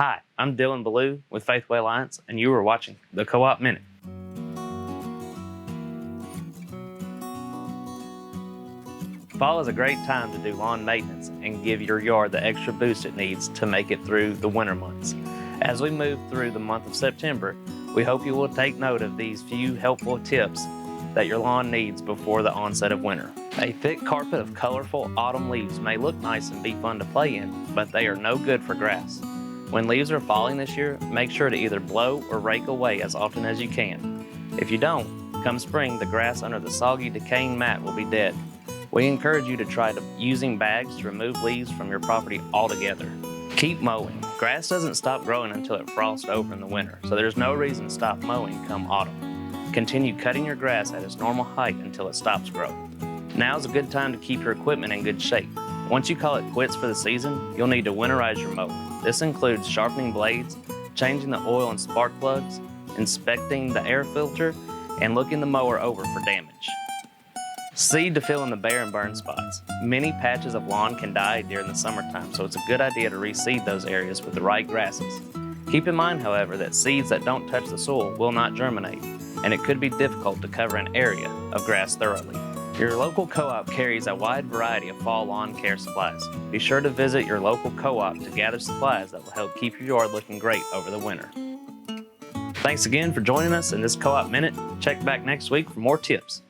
Hi, I'm Dylan Ballou with Faithway Alliance, and you are watching the Co-op Minute. Fall is a great time to do lawn maintenance and give your yard the extra boost it needs to make it through the winter months. As we move through the month of September, we hope you will take note of these few helpful tips that your lawn needs before the onset of winter. A thick carpet of colorful autumn leaves may look nice and be fun to play in, but they are no good for grass. When leaves are falling this year, make sure to either blow or rake away as often as you can. If you don't, come spring, the grass under the soggy, decaying mat will be dead. We encourage you to try using bags to remove leaves from your property altogether. Keep mowing. Grass doesn't stop growing until it frosts over in the winter, so there's no reason to stop mowing come autumn. Continue cutting your grass at its normal height until it stops growing. Now is a good time to keep your equipment in good shape. Once you call it quits for the season, you'll need to winterize your mower. This includes sharpening blades, changing the oil and spark plugs, inspecting the air filter, and looking the mower over for damage. Seed to fill in the bare and burn spots. Many patches of lawn can die during the summertime, so it's a good idea to reseed those areas with the right grasses. Keep in mind, however, that seeds that don't touch the soil will not germinate, and it could be difficult to cover an area of grass thoroughly. Your local co-op carries a wide variety of fall lawn care supplies. Be sure to visit your local co-op to gather supplies that will help keep your yard looking great over the winter. Thanks again for joining us in this Co-op Minute. Check back next week for more tips.